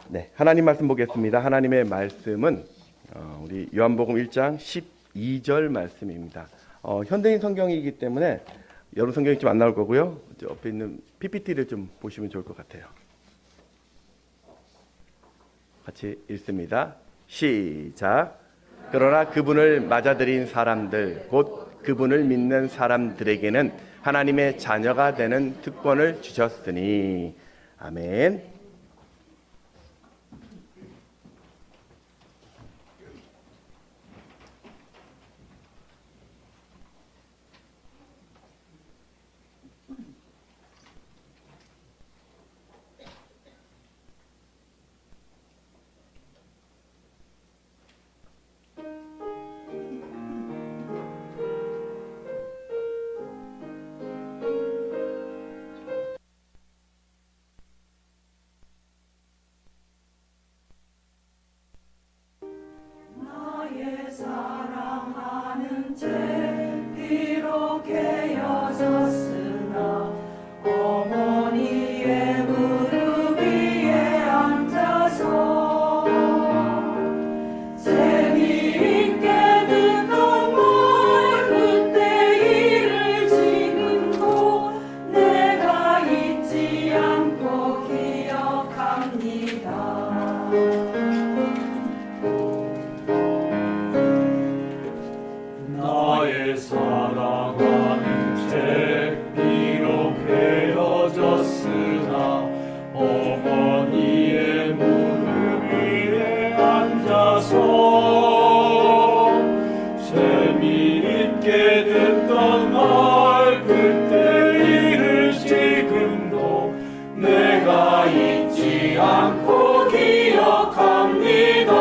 네, 하나님 말씀 보겠습니다. 하나님의 말씀은 우리 요한복음 1장 12절 말씀입니다. 현대인 성경이기 때문에 여러 성경이 좀 안 나올 거고요. 옆에 있는 PPT를 좀 보시면 좋을 것 같아요. 같이 읽습니다. 시작. 그러나 그분을 맞아들인 사람들, 곧 그분을 믿는 사람들에게는 하나님의 자녀가 되는 특권을 주셨으니. 아멘. 사랑하는 죄 비록 깨어졌으나 어머니의 무릎 위에 앉아서 재미있게 듣던 말 그때 일을 지금도 내가 잊지 않고 기억합니다. 나의 사랑하는 죄 비록 헤어졌으나 어머니의 무릎 위에 앉아서 재미있게 듣던 말 그때 일을 지금도 내가 잊지 않고 기억합니다.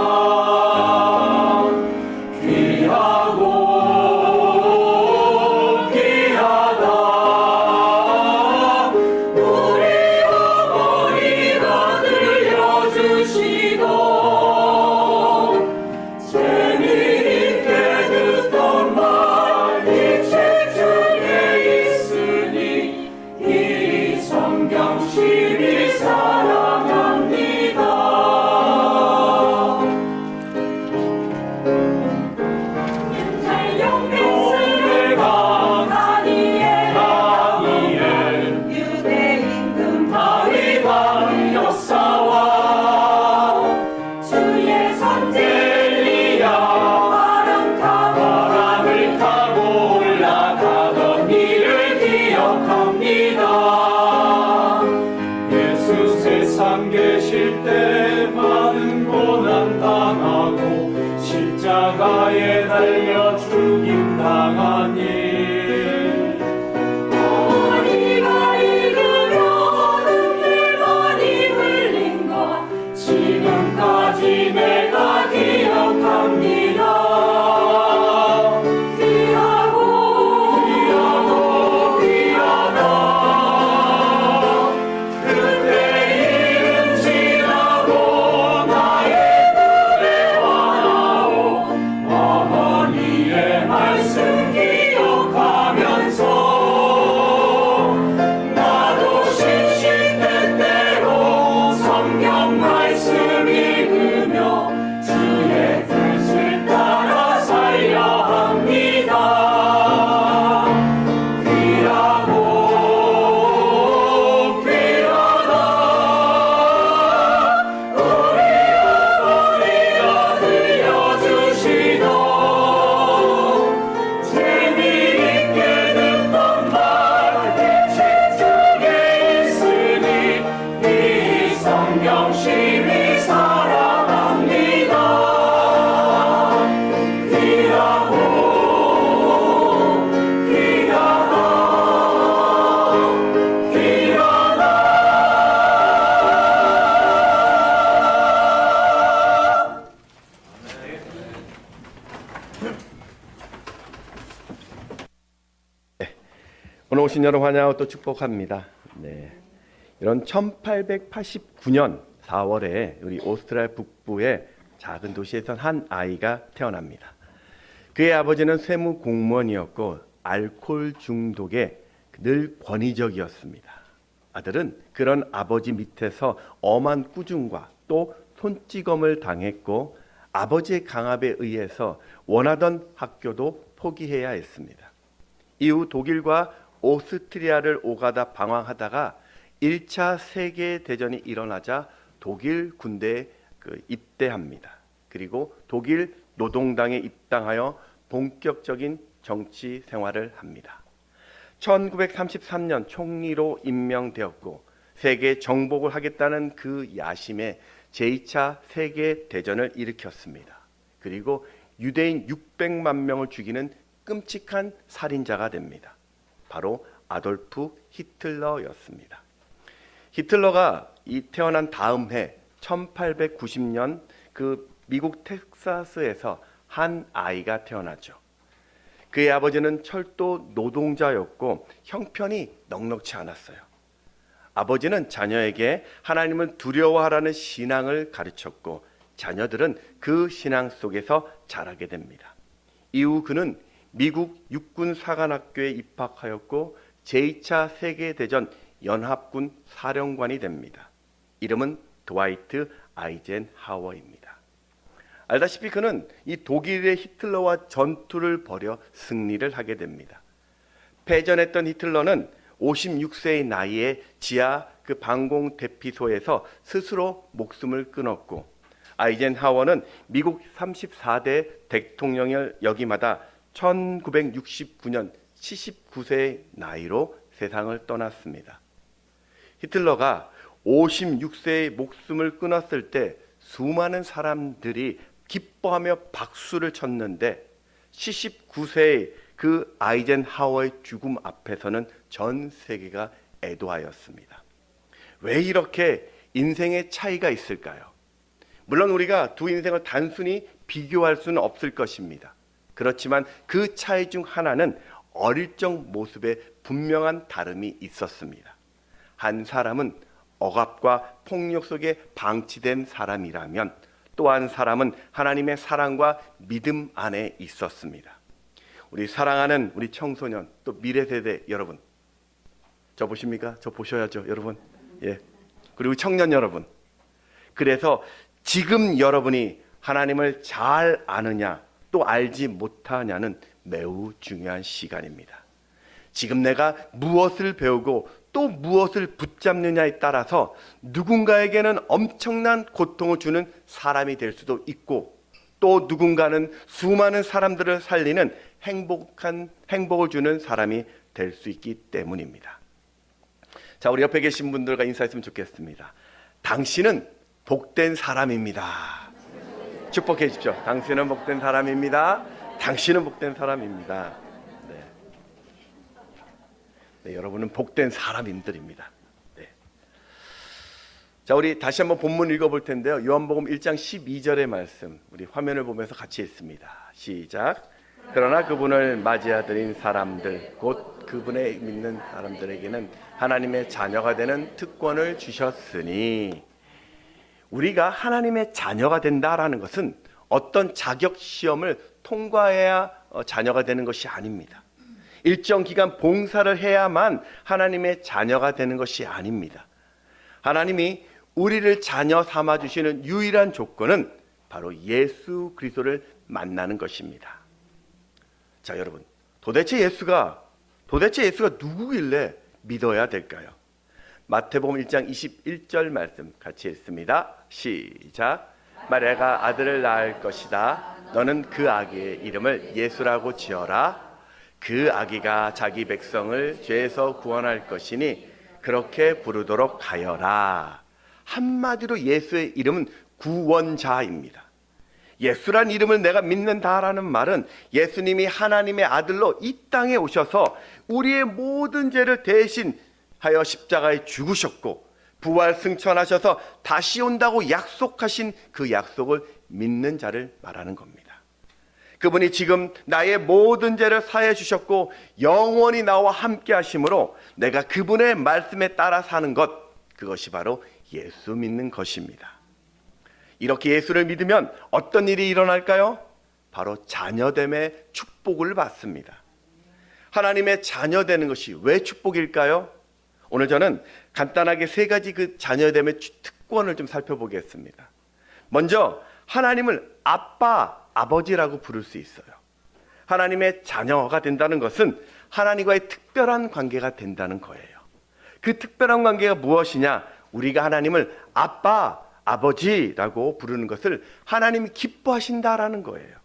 세상 계실 때 많은 고난 당하고 십자가에 달려 죽임 당한 일 어머니가 읽으며 눈물 많이 흘린 것 지금까지 내가 기억합니다. 오늘 오신 여러분 환영하고 또 축복합니다. 네, 이런 1889년 4월에 우리 오스트랄 북부의 작은 도시에선 한 아이가 태어납니다. 그의 아버지는 세무 공무원이었고 알코올 중독에 늘 권위적이었습니다. 아들은 그런 아버지 밑에서 엄한 꾸중과 또 손찌검을 당했고 아버지의 강압에 의해서 원하던 학교도 포기해야 했습니다. 이후 독일과 오스트리아를 오가다 방황하다가 1차 세계대전이 일어나자 독일 군대에 입대합니다. 그리고 독일 노동당에 입당하여 본격적인 정치 생활을 합니다. 1933년 총리로 임명되었고 세계 정복을 하겠다는 그 야심에 제2차 세계대전을 일으켰습니다. 그리고 유대인 600만 명을 죽이는 끔찍한 살인자가 됩니다. 바로 아돌프 히틀러였습니다. 히틀러가 태어난 다음 해 1890년 그 미국 텍사스에서 한 아이가 태어나죠. 그의 아버지는 철도 노동자였고 형편이 넉넉지 않았어요. 아버지는 자녀에게 하나님을 두려워하라는 신앙을 가르쳤고 자녀들은 그 신앙 속에서 자라게 됩니다. 이후 그는 미국 육군사관학교에 입학하였고 제2차 세계대전 연합군 사령관이 됩니다. 이름은 드와이트 아이젠하워입니다. 알다시피 그는 이 독일의 히틀러와 전투를 벌여 승리를 하게 됩니다. 패전했던 히틀러는 56세의 나이에 지하 그 방공 대피소에서 스스로 목숨을 끊었고 아이젠하워는 미국 34대 대통령을 역임하다 1969년 79세의 나이로 세상을 떠났습니다. 히틀러가 56세의 목숨을 끊었을 때 수많은 사람들이 기뻐하며 박수를 쳤는데 79세의 그 아이젠하워의 죽음 앞에서는 전 세계가 애도하였습니다. 왜 이렇게 인생의 차이가 있을까요? 물론 우리가 두 인생을 단순히 비교할 수는 없을 것입니다. 그렇지만 그 차이 중 하나는 어릴 적 모습에 분명한 다름이 있었습니다. 한 사람은 억압과 폭력 속에 방치된 사람이라면 또 한 사람은 하나님의 사랑과 믿음 안에 있었습니다. 우리 사랑하는 우리 청소년 또 미래 세대 여러분, 저 보십니까? 저 보셔야죠, 여러분. 예. 그리고 청년 여러분. 그래서 지금 여러분이 하나님을 잘 아느냐 또 알지 못하냐는 매우 중요한 시간입니다. 지금 내가 무엇을 배우고 또 무엇을 붙잡느냐에 따라서 누군가에게는 엄청난 고통을 주는 사람이 될 수도 있고 또 누군가는 수많은 사람들을 살리는 행복을 주는 사람이 될 수 있기 때문입니다. 자, 우리 옆에 계신 분들과 인사했으면 좋겠습니다. 당신은 복된 사람입니다. 축복해 주십시오. 당신은 복된 사람입니다. 당신은 복된 사람입니다. 네, 여러분은 복된 사람들입니다. 네. 자, 우리 다시 한번 본문 읽어볼 텐데요. 요한복음 1장 12절의 말씀 우리 화면을 보면서 같이 읽습니다. 시작. 그러나 그분을 맞이하드린 사람들 곧 그분의 믿는 사람들에게는 하나님의 자녀가 되는 특권을 주셨으니 우리가 하나님의 자녀가 된다라는 것은 어떤 자격 시험을 통과해야 자녀가 되는 것이 아닙니다. 일정 기간 봉사를 해야만 하나님의 자녀가 되는 것이 아닙니다. 하나님이 우리를 자녀 삼아 주시는 유일한 조건은 바로 예수 그리스도를 만나는 것입니다. 자, 여러분, 도대체 예수가 누구길래 믿어야 될까요? 마태복음 1장 21절 말씀 같이 읽습니다. 시작. 마리아가 아들을 낳을 것이다. 너는 그 아기의 이름을 예수라고 지어라. 그 아기가 자기 백성을 죄에서 구원할 것이니 그렇게 부르도록 하여라. 한마디로 예수의 이름은 구원자입니다. 예수란 이름을 내가 믿는다라는 말은 예수님이 하나님의 아들로 이 땅에 오셔서 우리의 모든 죄를 대신하여 십자가에 죽으셨고 부활 승천하셔서 다시 온다고 약속하신 그 약속을 믿는 자를 말하는 겁니다. 그분이 지금 나의 모든 죄를 사해 주셨고 영원히 나와 함께 하심으로 내가 그분의 말씀에 따라 사는 것, 그것이 바로 예수 믿는 것입니다. 이렇게 예수를 믿으면 어떤 일이 일어날까요? 바로 자녀됨의 축복을 받습니다. 하나님의 자녀되는 것이 왜 축복일까요? 오늘 저는 간단하게 세 가지 그 자녀됨의 특권을 좀 살펴보겠습니다. 먼저 하나님을 아빠, 아버지라고 부를 수 있어요. 하나님의 자녀가 된다는 것은 하나님과의 특별한 관계가 된다는 거예요. 그 특별한 관계가 무엇이냐? 우리가 하나님을 아빠, 아버지라고 부르는 것을 하나님이 기뻐하신다라는 거예요.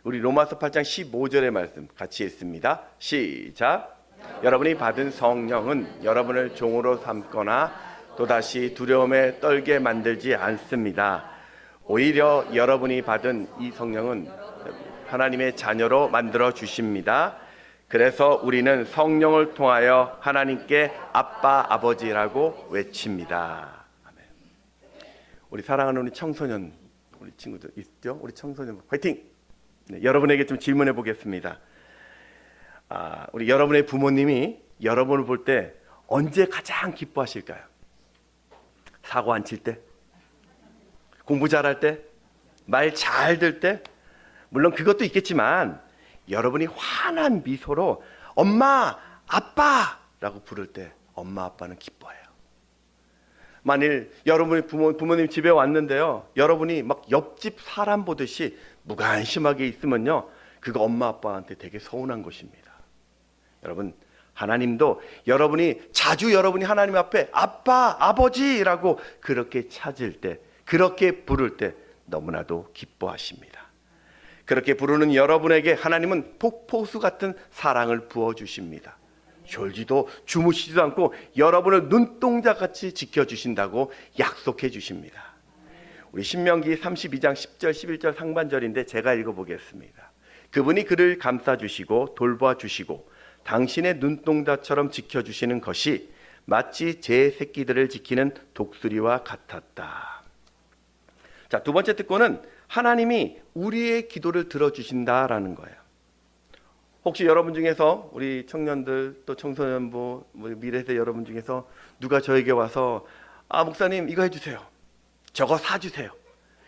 우리 로마서 8장 15절의 말씀 같이 읽습니다. 시작. 여러분이 받은 성령은 여러분을 종으로 삼거나 또다시 두려움에 떨게 만들지 않습니다. 오히려 여러분이 받은 이 성령은 하나님의 자녀로 만들어 주십니다. 그래서 우리는 성령을 통하여 하나님께 아빠, 아버지라고 외칩니다. 아멘. 우리 사랑하는 우리 청소년, 우리 친구들 있죠? 우리 청소년 화이팅! 네, 여러분에게 좀 질문해 보겠습니다. 우리 여러분의 부모님이 여러분을 볼 때 언제 가장 기뻐하실까요? 사고 안 칠 때? 공부 잘할 때? 말 잘 들 때? 물론 그것도 있겠지만 여러분이 환한 미소로 엄마, 아빠라고 부를 때 엄마, 아빠는 기뻐해요. 만일 여러분이 부모님 집에 왔는데요, 여러분이 막 옆집 사람 보듯이 무관심하게 있으면요, 그거 엄마, 아빠한테 되게 서운한 것입니다. 여러분, 하나님도 여러분이 하나님 앞에 아빠, 아버지라고 그렇게 찾을 때, 그렇게 부를 때 너무나도 기뻐하십니다. 그렇게 부르는 여러분에게 하나님은 폭포수 같은 사랑을 부어주십니다. 졸지도 주무시지도 않고 여러분을 눈동자같이 지켜주신다고 약속해 주십니다. 우리 신명기 32장 10절 11절 상반절인데 제가 읽어보겠습니다. 그분이 그를 감싸주시고 돌봐주시고 당신의 눈동자처럼 지켜주시는 것이 마치 제 새끼들을 지키는 독수리와 같았다. 자, 두 번째 특권은 하나님이 우리의 기도를 들어주신다라는 거예요. 혹시 여러분 중에서 우리 청년들 또 청소년부 미래세 여러분 중에서 누가 저에게 와서 목사님 이거 해주세요, 저거 사주세요,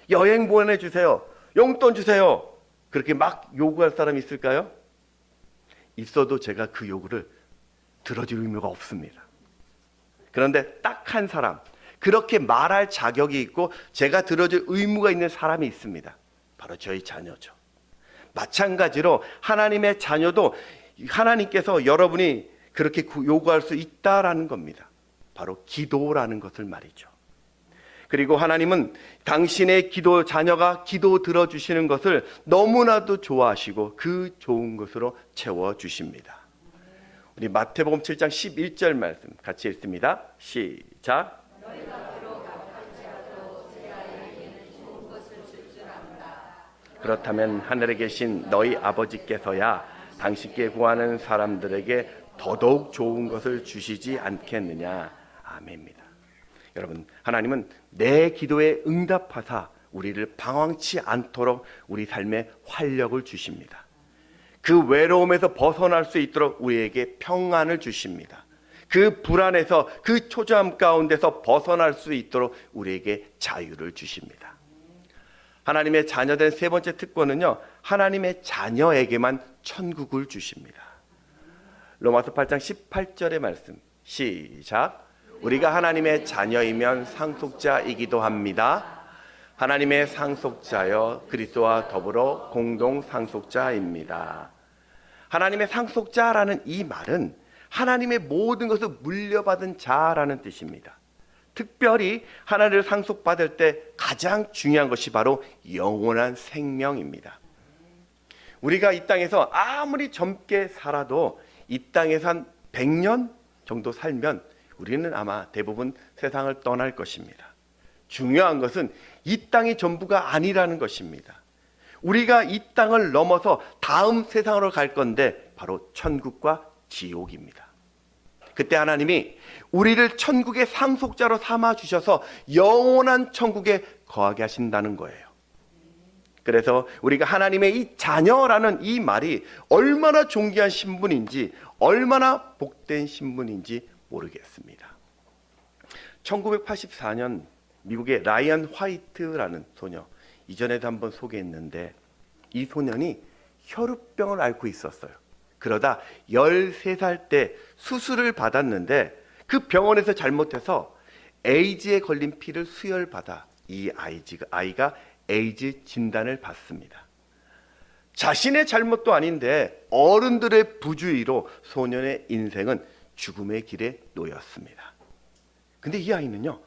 여행 보내주세요, 용돈 주세요, 그렇게 막 요구할 사람이 있을까요? 있어도 제가 그 요구를 들어줄 의무가 없습니다. 그런데 딱 한 사람, 그렇게 말할 자격이 있고 제가 들어줄 의무가 있는 사람이 있습니다. 바로 저희 자녀죠. 마찬가지로 하나님의 자녀도 하나님께서 여러분이 그렇게 요구할 수 있다라는 겁니다. 바로 기도라는 것을 말이죠. 그리고 하나님은 당신의 자녀가 기도 들어주시는 것을 너무나도 좋아하시고 그 좋은 것으로 채워주십니다. 우리 마태복음 7장 11절 말씀 같이 읽습니다. 시작. 그렇다면 하늘에 계신 너희 아버지께서야 당신께 구하는 사람들에게 더더욱 좋은 것을 주시지 않겠느냐. 아멘입니다. 여러분, 하나님은 내 기도에 응답하사 우리를 방황치 않도록 우리 삶에 활력을 주십니다. 그 외로움에서 벗어날 수 있도록 우리에게 평안을 주십니다. 그 불안에서, 그 초조함 가운데서 벗어날 수 있도록 우리에게 자유를 주십니다. 하나님의 자녀된 세 번째 특권은요, 하나님의 자녀에게만 천국을 주십니다. 로마서 8장 18절의 말씀 시작. 우리가 하나님의 자녀이면 상속자이기도 합니다. 하나님의 상속자여 그리스도와 더불어 공동 상속자입니다. 하나님의 상속자라는 이 말은 하나님의 모든 것을 물려받은 자라는 뜻입니다. 특별히 하나님을 상속받을 때 가장 중요한 것이 바로 영원한 생명입니다. 우리가 이 땅에서 아무리 젊게 살아도 이 땅에서 한 100년 정도 살면 우리는 아마 대부분 세상을 떠날 것입니다. 중요한 것은 이 땅이 전부가 아니라는 것입니다. 우리가 이 땅을 넘어서 다음 세상으로 갈 건데 바로 천국과 지옥입니다. 그때 하나님이 우리를 천국의 상속자로 삼아 주셔서 영원한 천국에 거하게 하신다는 거예요. 그래서 우리가 하나님의 이 자녀라는 이 말이 얼마나 존귀한 신분인지, 얼마나 복된 신분인지 모르겠습니다. 1984년 미국의 라이언 화이트라는 소녀, 이전에도 한번 소개했는데 이 소년이 혈우병을 앓고 있었어요. 그러다 13살 때 수술을 받았는데 그 병원에서 잘못해서 에이즈에 걸린 피를 수혈받아 이 아이가 에이즈 진단을 받습니다. 자신의 잘못도 아닌데 어른들의 부주의로 소년의 인생은 죽음의 길에 놓였습니다. 근데 이 아이는요,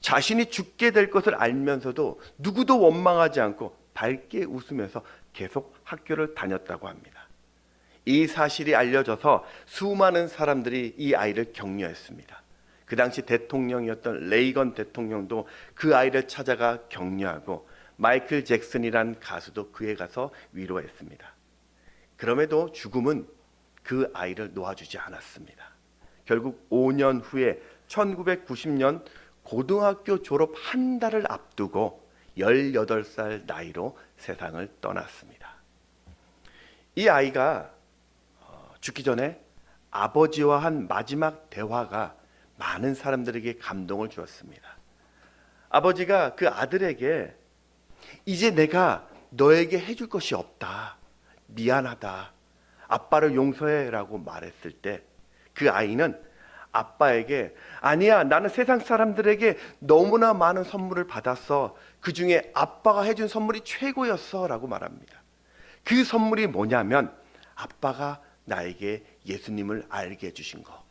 자신이 죽게 될 것을 알면서도 누구도 원망하지 않고 밝게 웃으면서 계속 학교를 다녔다고 합니다. 이 사실이 알려져서 수많은 사람들이 이 아이를 격려했습니다. 그 당시 대통령이었던 레이건 대통령도 그 아이를 찾아가 격려하고 마이클 잭슨이란 가수도 그에 가서 위로했습니다. 그럼에도 죽음은 그 아이를 놓아주지 않았습니다. 결국 5년 후에 1990년 고등학교 졸업 한 달을 앞두고 18살 나이로 세상을 떠났습니다. 이 아이가 죽기 전에 아버지와 한 마지막 대화가 많은 사람들에게 감동을 주었습니다. 아버지가 그 아들에게 이제 내가 너에게 해줄 것이 없다. 미안하다. 아빠를 용서해 라고 말했을 때 그 아이는 아빠에게 아니야, 나는 세상 사람들에게 너무나 많은 선물을 받았어. 그 중에 아빠가 해준 선물이 최고였어 라고 말합니다. 그 선물이 뭐냐면 아빠가 나에게 예수님을 알게 해주신 거.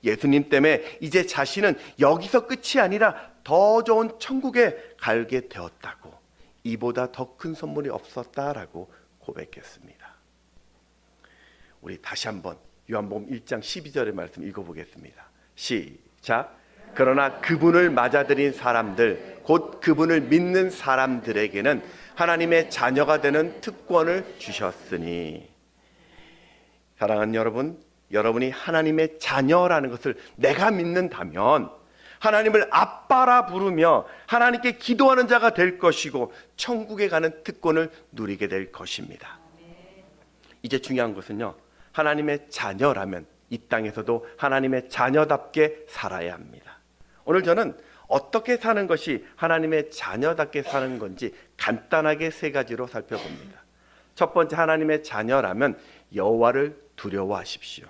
예수님 때문에 이제 자신은 여기서 끝이 아니라 더 좋은 천국에 가게 되었다고, 이보다 더 큰 선물이 없었다라고 고백했습니다. 우리 다시 한번 요한복음 1장 12절의 말씀 읽어보겠습니다. 시작. 그러나 그분을 맞아들인 사람들, 곧 그분을 믿는 사람들에게는 하나님의 자녀가 되는 특권을 주셨으니. 사랑하는 여러분, 여러분이 하나님의 자녀라는 것을 내가 믿는다면 하나님을 아빠라 부르며 하나님께 기도하는 자가 될 것이고 천국에 가는 특권을 누리게 될 것입니다. 이제 중요한 것은요, 하나님의 자녀라면 이 땅에서도 하나님의 자녀답게 살아야 합니다. 오늘 저는 어떻게 사는 것이 하나님의 자녀답게 사는 건지 간단하게 세 가지로 살펴봅니다. 첫 번째, 하나님의 자녀라면 여호와를 두려워하십시오.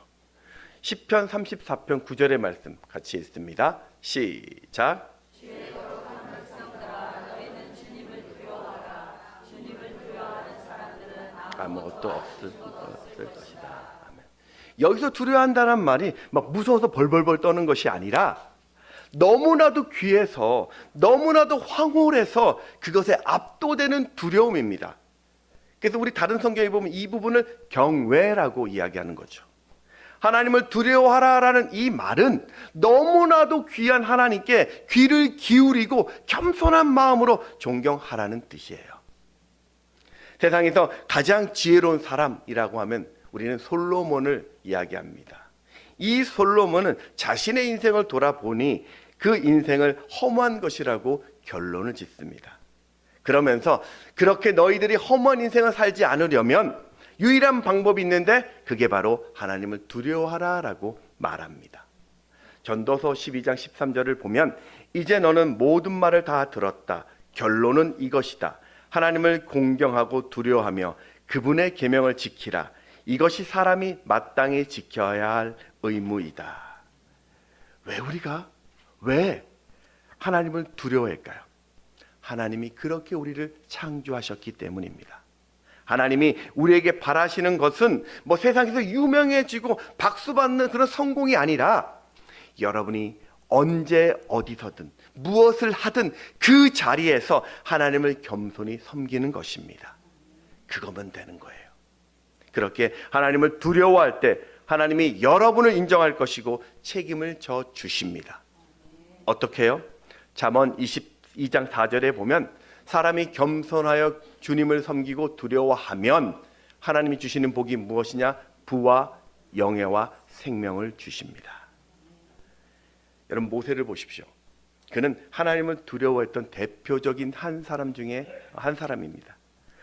시편 34편 9절의 말씀 같이 읽습니다. 시작. 아무것도 없을 것이다. 아멘. 여기서 두려워한다는 말이 막 무서워서 벌벌벌 떠는 것이 아니라 너무나도 귀해서, 너무나도 황홀해서 그것에 압도되는 두려움입니다. 그래서 우리 다른 성경에 보면 이 부분을 경외라고 이야기하는 거죠. 하나님을 두려워하라라는 이 말은 너무나도 귀한 하나님께 귀를 기울이고 겸손한 마음으로 존경하라는 뜻이에요. 세상에서 가장 지혜로운 사람이라고 하면 우리는 솔로몬을 이야기합니다. 이 솔로몬은 자신의 인생을 돌아보니 그 인생을 허무한 것이라고 결론을 짓습니다. 그러면서 그렇게 너희들이 허무한 인생을 살지 않으려면 유일한 방법이 있는데 그게 바로 하나님을 두려워하라라고 말합니다. 전도서 12장 13절을 보면 이제 너는 모든 말을 다 들었다. 결론은 이것이다. 하나님을 공경하고 두려워하며 그분의 계명을 지키라. 이것이 사람이 마땅히 지켜야 할 의무이다. 왜 하나님을 두려워할까요? 하나님이 그렇게 우리를 창조하셨기 때문입니다. 하나님이 우리에게 바라시는 것은 뭐 세상에서 유명해지고 박수받는 그런 성공이 아니라 여러분이 언제 어디서든 무엇을 하든 그 자리에서 하나님을 겸손히 섬기는 것입니다. 그거면 되는 거예요. 그렇게 하나님을 두려워할 때 하나님이 여러분을 인정할 것이고 책임을 져 주십니다. 어떻게 해요? 잠언 22장 4절에 보면 사람이 겸손하여 주님을 섬기고 두려워하면 하나님이 주시는 복이 무엇이냐? 부와 영예와 생명을 주십니다. 여러분, 모세를 보십시오. 그는 하나님을 두려워했던 대표적인 한 사람 중에 한 사람입니다.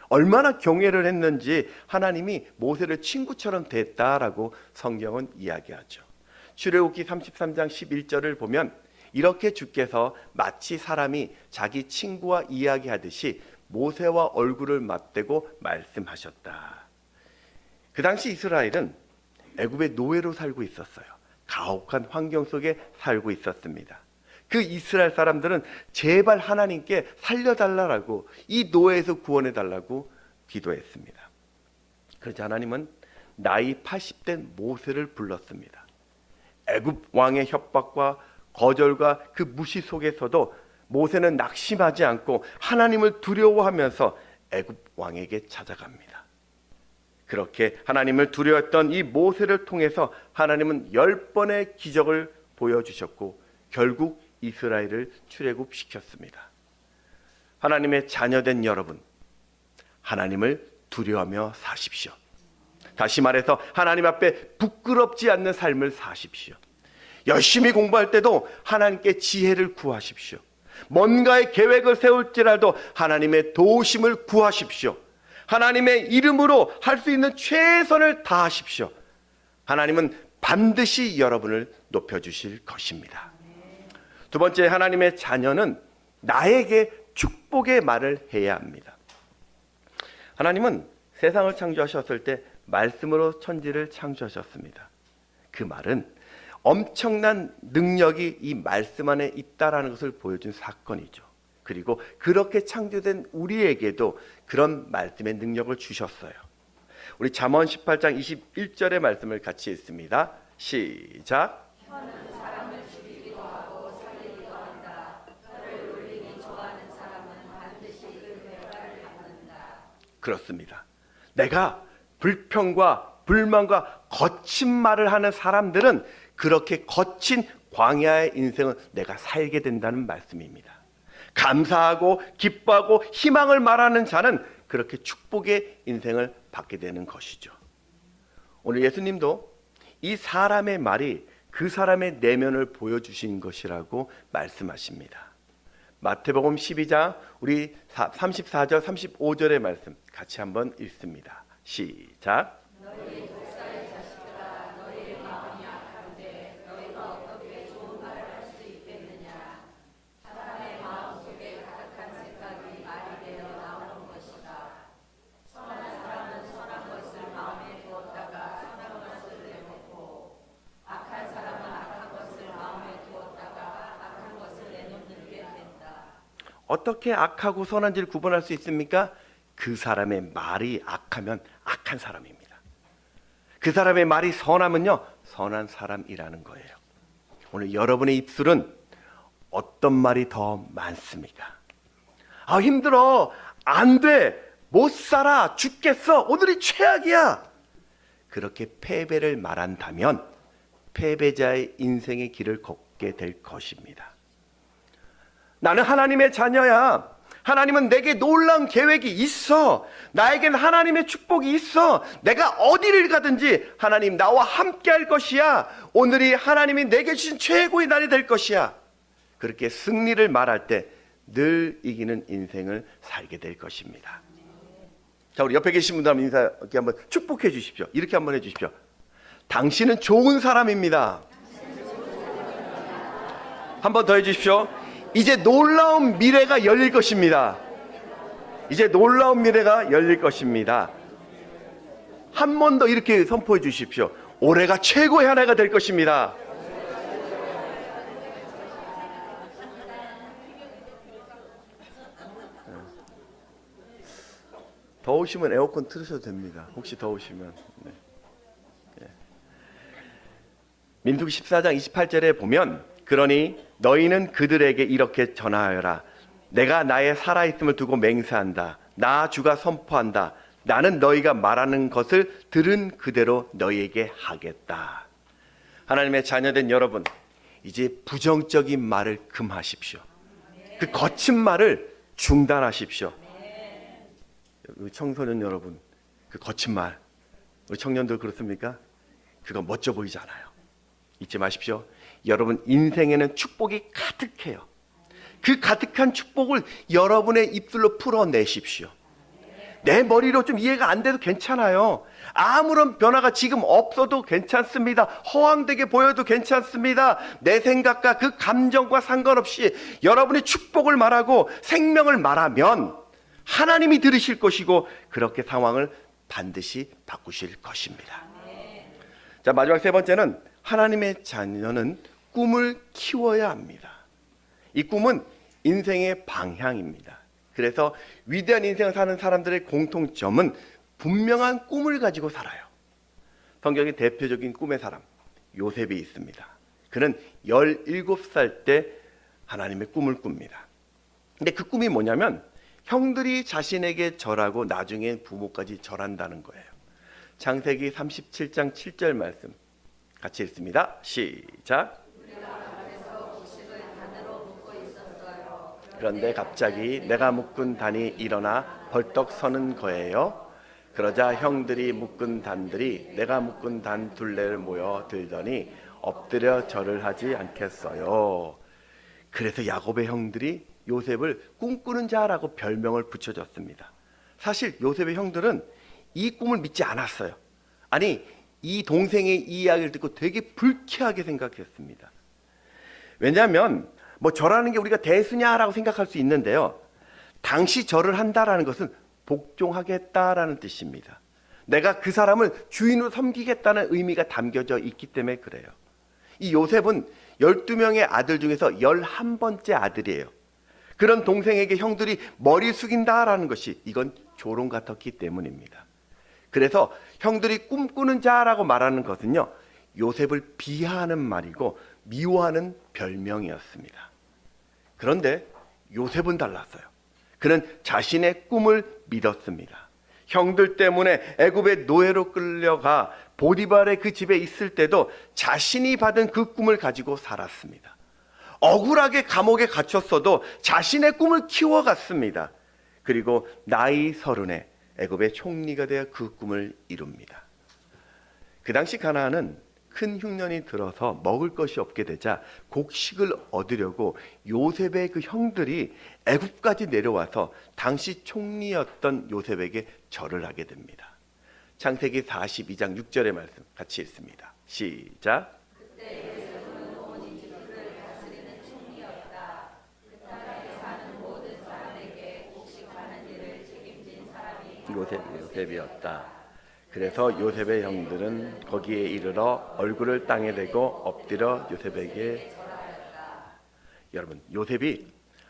얼마나 경외를 했는지 하나님이 모세를 친구처럼 대했다라고 성경은 이야기하죠. 출애굽기 33장 11절을 보면 이렇게 주께서 마치 사람이 자기 친구와 이야기하듯이 모세와 얼굴을 맞대고 말씀하셨다. 그 당시 이스라엘은 애굽의 노예로 살고 있었어요. 가혹한 환경 속에 살고 있었습니다. 그 이스라엘 사람들은 제발 하나님께 살려달라고, 이 노예에서 구원해달라고 기도했습니다. 그래서 하나님은 나이 80된 모세를 불렀습니다. 애굽 왕의 협박과 거절과 그 무시 속에서도 모세는 낙심하지 않고 하나님을 두려워하면서 애굽 왕에게 찾아갑니다. 그렇게 하나님을 두려워했던 이 모세를 통해서 하나님은 10번의 기적을 보여주셨고 결국 이스라엘을 출애굽시켰습니다. 하나님의 자녀된 여러분, 하나님을 두려워하며 사십시오. 다시 말해서 하나님 앞에 부끄럽지 않는 삶을 사십시오. 열심히 공부할 때도 하나님께 지혜를 구하십시오. 뭔가의 계획을 세울지라도 하나님의 도우심을 구하십시오. 하나님의 이름으로 할 수 있는 최선을 다하십시오. 하나님은 반드시 여러분을 높여주실 것입니다. 두 번째, 하나님의 자녀는 나에게 축복의 말을 해야 합니다. 하나님은 세상을 창조하셨을 때 말씀으로 천지를 창조하셨습니다. 그 말은 엄청난 능력이 이 말씀 안에 있다라는 것을 보여준 사건이죠. 그리고 그렇게 창조된 우리에게도 그런 말씀의 능력을 주셨어요. 우리 잠언 18장 21절의 말씀을 같이 읽습니다. 시작. 그렇습니다. 내가 불평과 불만과 거친 말을 하는 사람들은 그렇게 거친 광야의 인생을 내가 살게 된다는 말씀입니다. 감사하고 기뻐하고 희망을 말하는 자는 그렇게 축복의 인생을 받게 되는 것이죠. 오늘 예수님도 이 사람의 말이 그 사람의 내면을 보여주신 것이라고 말씀하십니다. 마태복음 12장 우리 34절 35절의 말씀 같이 한번 읽습니다. 시작. 너희 독사의 자식들아, 너희의 마음이 악한데 너희가 어떻게 좋은 말을 할 수 있겠느냐. 사람의 마음속에 가득한 생각이 말이 되어 나오는 것이다. 선한 사람은 선한 것을 마음에 두었다가 선한 것을 내놓고, 악한 사람은 악한 것을 마음에 두었다가 악한 것을 내놓는 게 된다. 어떻게 악하고 선한지를 구분할 수 있습니까? 그 사람의 말이 악하면 악한 사람입니다. 그 사람의 말이 선하면요, 선한 사람이라는 거예요. 오늘 여러분의 입술은 어떤 말이 더 많습니까? 아, 힘들어, 안 돼, 못 살아, 죽겠어, 오늘이 최악이야. 그렇게 패배를 말한다면 패배자의 인생의 길을 걷게 될 것입니다. 나는 하나님의 자녀야. 하나님은 내게 놀라운 계획이 있어. 나에겐 하나님의 축복이 있어. 내가 어디를 가든지 하나님 나와 함께 할 것이야. 오늘이 하나님이 내게 주신 최고의 날이 될 것이야. 그렇게 승리를 말할 때 늘 이기는 인생을 살게 될 것입니다. 자, 우리 옆에 계신 분들 한번 인사하게 한번 축복해 주십시오. 이렇게 한번 해 주십시오. 당신은 좋은 사람입니다. 한번 더 해 주십시오. 이제 놀라운 미래가 열릴 것입니다. 이제 놀라운 미래가 열릴 것입니다. 한 번 더 이렇게 선포해 주십시오. 올해가 최고의 한 해가 될 것입니다. 더우시면 에어컨 틀으셔도 됩니다. 혹시 더우시면. 네. 네. 민수기 14장 28절에 보면, 그러니 너희는 그들에게 이렇게 전하여라. 내가 나의 살아있음을 두고 맹세한다. 나 주가 선포한다. 나는 너희가 말하는 것을 들은 그대로 너희에게 하겠다. 하나님의 자녀된 여러분, 이제 부정적인 말을 금하십시오. 그 거친 말을 중단하십시오. 우리 청소년 여러분, 그 거친 말, 우리 청년들 그렇습니까? 그거 멋져 보이지 않아요. 잊지 마십시오. 여러분 인생에는 축복이 가득해요. 그 가득한 축복을 여러분의 입술로 풀어내십시오. 내 머리로 좀 이해가 안 돼도 괜찮아요. 아무런 변화가 지금 없어도 괜찮습니다. 허황되게 보여도 괜찮습니다. 내 생각과 그 감정과 상관없이 여러분이 축복을 말하고 생명을 말하면 하나님이 들으실 것이고 그렇게 상황을 반드시 바꾸실 것입니다. 자, 마지막 세 번째는 하나님의 자녀는 꿈을 키워야 합니다. 이 꿈은 인생의 방향입니다. 그래서 위대한 인생을 사는 사람들의 공통점은 분명한 꿈을 가지고 살아요. 성경의 대표적인 꿈의 사람 요셉이 있습니다. 그는 17살 때 하나님의 꿈을 꿉니다. 근데 그 꿈이 뭐냐면 형들이 자신에게 절하고 나중에 부모까지 절한다는 거예요. 창세기 37장 7절 말씀 같이 읽습니다. 시작. 그런데 갑자기 내가 묶은 단이 일어나 벌떡 서는 거예요. 그러자 형들이 묶은 단들이 내가 묶은 단 둘레를 모여 들더니 엎드려 절을 하지 않겠어요. 그래서 야곱의 형들이 요셉을 꿈꾸는 자라고 별명을 붙여줬습니다. 사실 요셉의 형들은 이 꿈을 믿지 않았어요. 아니, 이 동생의 이 이야기를 듣고 되게 불쾌하게 생각했습니다. 왜냐하면 뭐 절하는 게 우리가 대수냐라고 생각할 수 있는데요. 당시 절을 한다라는 것은 복종하겠다라는 뜻입니다. 내가 그 사람을 주인으로 섬기겠다는 의미가 담겨져 있기 때문에 그래요. 이 요셉은 12명의 아들 중에서 11번째 아들이에요. 그런 동생에게 형들이 머리 숙인다라는 것이 이건 조롱 같았기 때문입니다. 그래서 형들이 꿈꾸는 자라고 말하는 것은요, 요셉을 비하하는 말이고 미워하는 별명이었습니다. 그런데 요셉은 달랐어요. 그는 자신의 꿈을 믿었습니다. 형들 때문에 애굽의 노예로 끌려가 보디발의 그 집에 있을 때도 자신이 받은 그 꿈을 가지고 살았습니다. 억울하게 감옥에 갇혔어도 자신의 꿈을 키워갔습니다. 그리고 나이 30에 애굽의 총리가 되어 그 꿈을 이룹니다. 그 당시 가나안은 큰 흉년이 들어서 먹을 것이 없게 되자 곡식을 얻으려고 요셉의 그 형들이 애굽까지 내려와서 당시 총리였던 요셉에게 절을 하게 됩니다. 창세기 42장 6절의 말씀 같이 읽습니다. 시작. 그때 요셉은 온 이집트를 다스리는 총리였다. 그 땅에 사는 모든 사람에게 곡식하는 일을 책임진 사람이 요셉이었다. 그래서 요셉의 형들은 거기에 이르러 얼굴을 땅에 대고 엎드려 요셉에게 절하였다. 여러분, 요셉이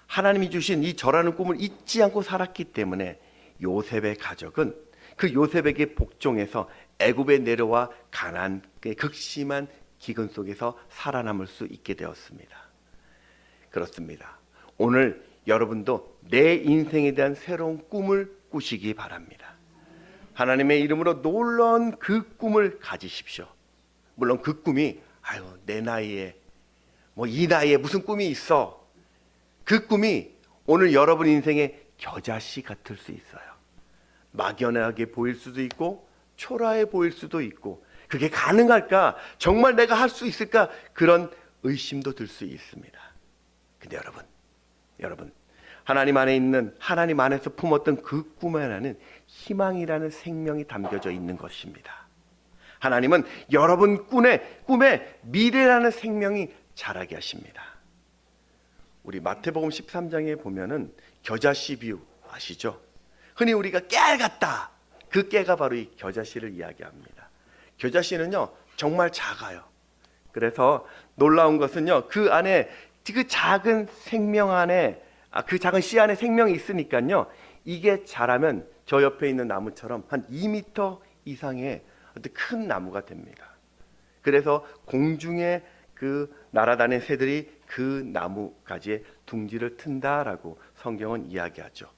하나님이 주신 이 절하는 꿈을 잊지 않고 살았기 때문에 요셉의 가족은 그 요셉에게 복종해서 애굽에 내려와 가나안의 극심한 기근 속에서 살아남을 수 있게 되었습니다. 그렇습니다. 오늘 여러분도 내 인생에 대한 새로운 꿈을 꾸시기 바랍니다. 하나님의 이름으로 놀라운 그 꿈을 가지십시오. 물론 그 꿈이 내 나이에 이 나이에 무슨 꿈이 있어. 그 꿈이 오늘 여러분 인생의 겨자씨 같을 수 있어요. 막연하게 보일 수도 있고 초라해 보일 수도 있고 그게 가능할까? 정말 내가 할 수 있을까? 그런 의심도 들 수 있습니다. 근데 여러분 하나님 안에 있는 하나님 안에서 품었던 그 꿈에는 희망이라는 생명이 담겨져 있는 것입니다. 하나님은 여러분 꿈에 미래라는 생명이 자라게 하십니다. 우리 마태복음 13장에 보면은 겨자씨 비유 아시죠? 흔히 우리가 깨알 같다. 그 깨가 바로 이 겨자씨를 이야기합니다. 겨자씨는요 정말 작아요. 그래서 놀라운 것은요 그 안에 그 작은 생명 안에 그 작은 씨 안에 생명이 있으니까요 이게 자라면 저 옆에 있는 나무처럼 한 2m 이상의 어떤 큰 나무가 됩니다. 그래서 공중에 그 날아다니는 새들이 그 나무 가지에 둥지를 튼다라고 성경은 이야기하죠.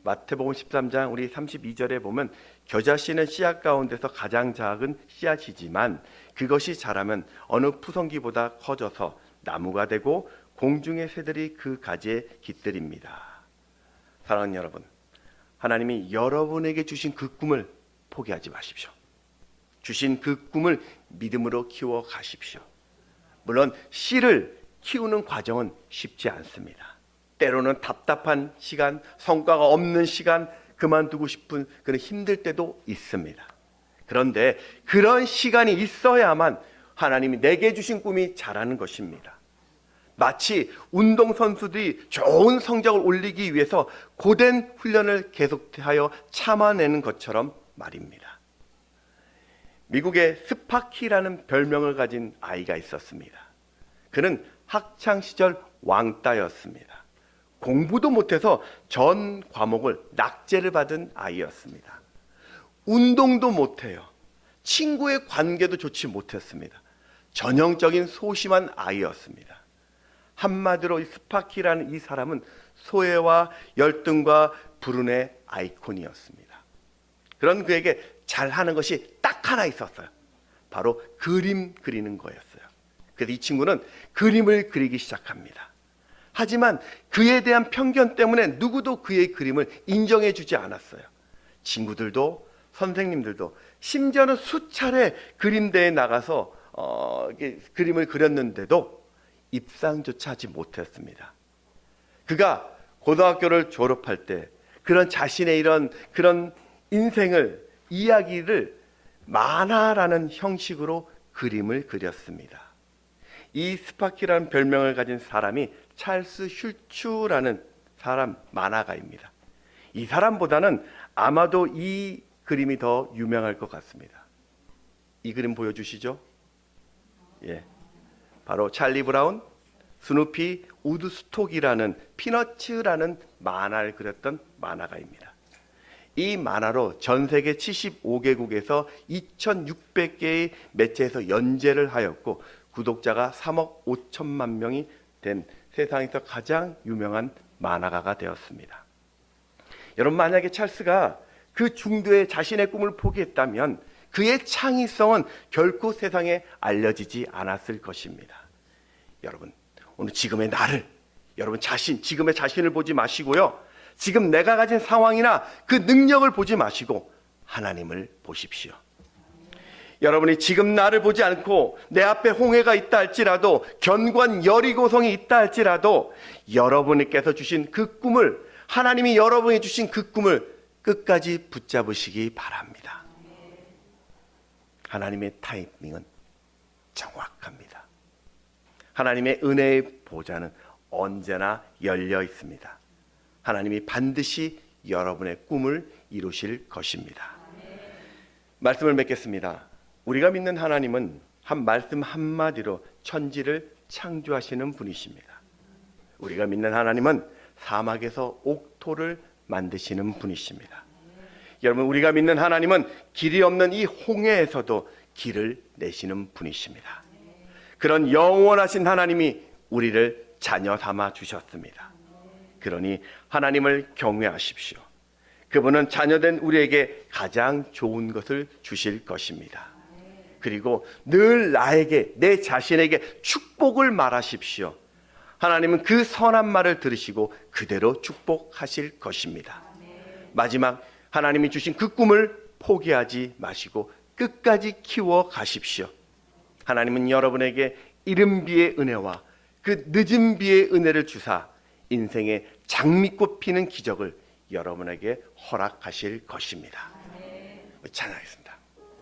마태복음 13장 우리 32절에 보면 겨자씨는 씨앗 가운데서 가장 작은 씨앗이지만 그것이 자라면 어느 푸성기보다 커져서 나무가 되고 공중의 새들이 그 가지에 깃들입니다. 사랑하는 여러분, 하나님이 여러분에게 주신 그 꿈을 포기하지 마십시오. 주신 그 꿈을 믿음으로 키워 가십시오. 물론 씨를 키우는 과정은 쉽지 않습니다. 때로는 답답한 시간, 성과가 없는 시간, 그만두고 싶은 그런 힘들 때도 있습니다. 그런데 그런 시간이 있어야만 하나님이 내게 주신 꿈이 자라는 것입니다. 마치 운동선수들이 좋은 성적을 올리기 위해서 고된 훈련을 계속하여 참아내는 것처럼 말입니다. 미국에 스파키라는 별명을 가진 아이가 있었습니다. 그는 학창시절 왕따였습니다. 공부도 못해서 전 과목을 낙제를 받은 아이였습니다. 운동도 못해요. 친구의 관계도 좋지 못했습니다. 전형적인 소심한 아이였습니다. 한마디로 이 스파키라는 이 사람은 소외와 열등과 불운의 아이콘이었습니다. 그런 그에게 잘하는 것이 딱 하나 있었어요. 바로 그림 그리는 거였어요. 그래서 이 친구는 그림을 그리기 시작합니다. 하지만 그에 대한 편견 때문에 누구도 그의 그림을 인정해 주지 않았어요. 친구들도 선생님들도, 심지어는 수차례 그림대회에 나가서 그림을 그렸는데도 입상조차 하지 못했습니다. 그가 고등학교를 졸업할 때 그런 자신의 그런 인생을, 이야기를 만화라는 형식으로 그림을 그렸습니다. 이 스파키라는 별명을 가진 사람이 찰스 슐츠라는 사람, 만화가입니다. 이 사람보다는 아마도 이 그림이 더 유명할 것 같습니다. 이 그림 보여주시죠? 예, 바로 찰리 브라운, 스누피, 우드스톡이라는 피너츠라는 만화를 그렸던 만화가입니다. 이 만화로 전 세계 75개국에서 2,600개의 매체에서 연재를 하였고 구독자가 3억 5천만 명이 된 세상에서 가장 유명한 만화가가 되었습니다. 여러분, 만약에 찰스가 그 중도에 자신의 꿈을 포기했다면 그의 창의성은 결코 세상에 알려지지 않았을 것입니다. 여러분, 오늘 지금의 나를, 여러분 지금의 자신을 보지 마시고요, 지금 내가 가진 상황이나 그 능력을 보지 마시고 하나님을 보십시오. 여러분이 지금 나를 보지 않고 내 앞에 홍해가 있다 할지라도, 견고한 여리고성이 있다 할지라도 여러분께서 주신 그 꿈을, 하나님이 여러분이 주신 그 꿈을 끝까지 붙잡으시기 바랍니다. 하나님의 타이밍은 정확합니다. 하나님의 은혜의 보좌는 언제나 열려 있습니다. 하나님이 반드시 여러분의 꿈을 이루실 것입니다. 말씀을 맺겠습니다. 우리가 믿는 하나님은 한 말씀 한마디로 천지를 창조하시는 분이십니다. 우리가 믿는 하나님은 사막에서 옥토를 만드시는 분이십니다. 여러분, 우리가 믿는 하나님은 길이 없는 이 홍해에서도 길을 내시는 분이십니다. 그런 영원하신 하나님이 우리를 자녀 삼아 주셨습니다. 그러니 하나님을 경외하십시오. 그분은 자녀된 우리에게 가장 좋은 것을 주실 것입니다. 그리고 늘 나에게, 내 자신에게 축복을 말하십시오. 하나님은 그 선한 말을 들으시고 그대로 축복하실 것입니다. 마지막, 하나님이 주신 그 꿈을 포기하지 마시고 끝까지 키워 가십시오. 하나님은 여러분에게 이른 비의 은혜와 그 늦은 비의 은혜를 주사 인생의 장미꽃 피는 기적을 여러분에게 허락하실 것입니다. 찬양하겠습니다.